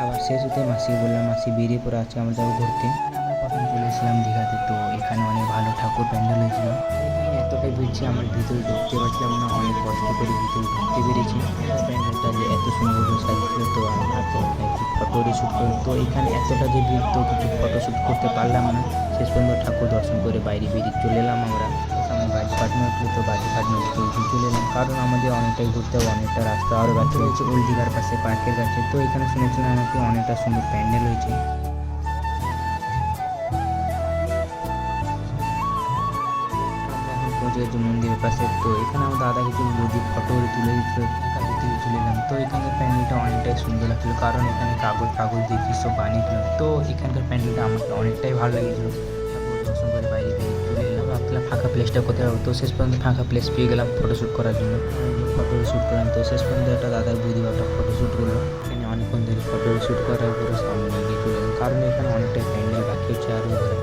আবার শেষ হতে মাসিকে বললাম, মাসি বেরিয়ে পড়ে আজকে আমরা যাবো ঘুরতে। আমরা প্রথম চলে এসেছিলাম দীঘাতে, তো এখানে অনেক ভালো ঠাকুর প্যান্ডেল হয়েছিল। এখানে এতটাই ভিড় ছিল আমরা ভিতরে ঢুকতে পারছিলাম না, অনেক কষ্ট করে ভিতরে ঢুকতে পেরেছি। প্যান্ডেলটা যে এত সুন্দর করে সাজিয়েছিল, তো আমি ভাবছিলাম একটু ফটো শ্যুট করি। তো এখানে এতটা যে ভিড়, তো কিছু ফটো শ্যুট করতে পারলাম না। শেষ পর্যন্ত ঠাকুর দর্শন করে বাইরে বেরিয়ে চলে এলাম আমরা। সামনে বাজি ফাটানো হচ্ছিল, তো বাজি ফাটানো দেখে এগিয়ে চলে এলাম, কারণ আমাদের অনেকটাই ঘুরতে হবে, অনেকটা রাস্তা আরও বাকি রয়েছে ওল্ড দীঘার পাশে পার্কের কাছে। তো এখানে শুনেছিলাম নাকি অনেকটা সুন্দর প্যান্ডেল হয়েছে। আমরা এখন পৌঁছে গেছি মন্দিরের পাশে, তো এখানে আমার দাদা কিছু বৌদি ফটো তুলে দিচ্ছিল, একা ভিতরে চলে এলাম। তো এখানকার প্যান্ডেলটা অনেকটাই সুন্দর লাগছিল, কারণ এখানে কাগজ কাগজ দিয়ে কী সব বানিয়েছিল। তো এখানকার প্যান্ডেলটা আমাকে অনেকটাই ভালো লেগেছিলো। ঠাকুর দর্শন করে বাইরে বেরিয়ে চলে এলাম, ভাবছিলাম ফাঁকা প্লেসটা কোথায় হবে। তো শেষ পর্যন্ত ফাঁকা প্লেস পেয়ে গেলাম ফটোশ্যুট করার জন্য। ফটো শ্যুট করলাম, তো শেষ পর্যন্ত একটা দাদার বৌদি একটা ফটোশ্যুট করলো। এখানে অনেকক্ষণ ধরে ফটো শ্যুট করার পরে সামনে এগিয়ে চলে এলাম, কারণ এখানে অনেকটাই প্যান্ডেল বাকি হচ্ছে আরও ধরে।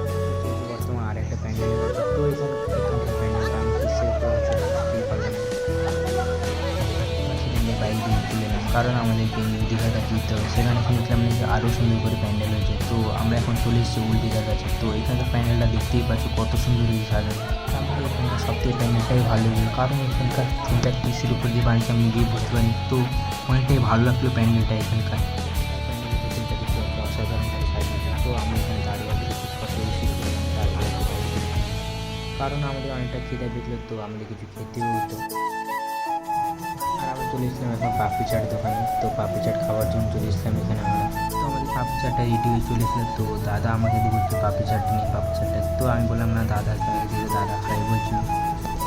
বর্তমানে আর একটা প্যান্ডেলের কথা, তো এখানকার প্যান্ডেলটা আমি কিসের তো বুঝতেই পারলাম না। সেখানে বাইক দিয়ে তুলে এলাম, কারণ আমাদেরকে নিউ দীঘাটা দিতে হবে। সেখানে শুনেছিলাম নাকি আরও সুন্দর করে প্যান্ডেল হয়েছে। তো আমরা এখন চলে এসেছি ওল্ড দীঘার কাছে। তো এখানকার প্যান্ডেলটা দেখতেই পাচ্ছি কত সুন্দর হয়েছে সাজানো। আমার এখানকার সবথেকে প্যান্ডেলটাই ভালো লেগেছিলো, কারণ এখানকার থিমটা কিসের উপর দিয়ে বানিয়েছে আমি নিজেই বুঝতে পারিনি। তো অনেকটাই ভালো লাগলো প্যান্ডেলটা এখানকার। প্যান্ডেলের ভেতরটা দেখতে একটা অসাধারণভাবে সাজিয়েছে। তো আমি এখানে দাঁড়িয়ে আছি, কিছু ফটো শ্যুট করলাম, তারপরে একটু বাইরে বেরিয়ে। কারণ আমাদের অনেকটা খিদে পেয়েছিল, তো আমাদের কিছু খেতেও হতো। আর আমরা চলে এসেছিলাম এখন পাপড়ি চাট দোকানে। তো পাপড়ি চাট খাওয়ার জন্য চলে এসেছিলাম এখানে আমরা। তো আমাদের পাপড়ি চাটটা রেডি হয়ে চলে এসেছিলো, তো দাদা আমাকে দিয়ে বলছে পাপড়ি চাট নিয়ে পাপড়ি চাটটা। তো আমি বললাম না, দাদাকে আগে দিয়ে দাদা খাই বলছিল।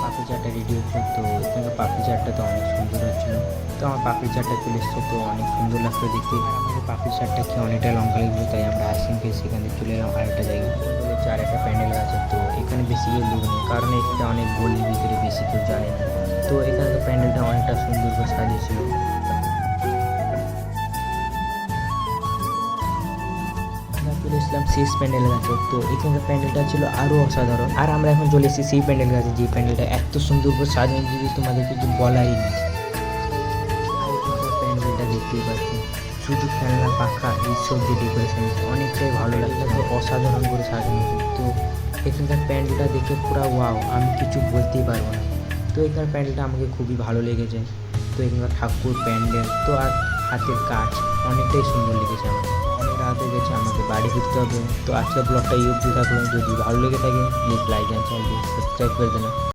পাপড়ি চাটটা রেডি হচ্ছিলো, তো এখানকার পাপড়ি চাটটা তো অনেক সুন্দর হচ্ছিলো। তো আমার পাপড়ি চাটটা চলে এসেছে, তো অনেক সুন্দর লাগতো দেখতে। আর আমাদের পাপড়ি চাটটা খেয়ে অনেকটা লঙ্কা লেগেছিলো, তাই আমরা আইসক্রিম খেয়ে সেখান থেকে চলে এলাম আরেকটা জায়গায়। বলেছে আর একটা প্যান্ডেল আছে, তো এখানে বেশি কেউ লোক নেই, কারণ এটা অনেক গলির ভিতরে, বেশি কেউ জানে না। তো এখানকার প্যান্ডেলটা অনেকটা সুন্দর করে সাজিয়েছিল। আমরা চলে এসেছিলাম শেষ প্যান্ডেলের কাছে, তো এখানকার প্যান্ডেলটা ছিল আরও অসাধারণ। আর আমরা এখন চলে এসেছি সেই প্যান্ডেল কাছে, যে প্যান্ডেলটা এত সুন্দর করে সাজানো যদি তোমাদের কিছু বলাই নেই। আর এখানকার প্যান্ডেলটা দেখতেই পাচ্ছি, শুধু খেলনা পাখা এইসব যে ডেকোরেশন অনেকটাই ভালো লাগছে, তো অসাধারণ করে সাজানো হয়েছে। তো এখানকার প্যান্ডেলটা দেখে পুরো ওয়াও, আমি কিছু বলতেই পারবো না। তো এখানকার প্যান্ডেলটা আমাকে খুবই ভালো লেগেছে। তো এখানকার ঠাকুর প্যান্ডেল তো আর হাতের কাজ অনেকটাই সুন্দর লেগেছে আমার। অনেক রাত হয়ে গেছে, আমাকে বাড়ি ফিরতে হবে। তো আজকের ব্লগটা এই অবধি থাকলো, যদি ভালো লেগে থাকে প্লিজ লাইক অ্যান্ড চ্যানেলটি সাবস্ক্রাইব করে দেবেন।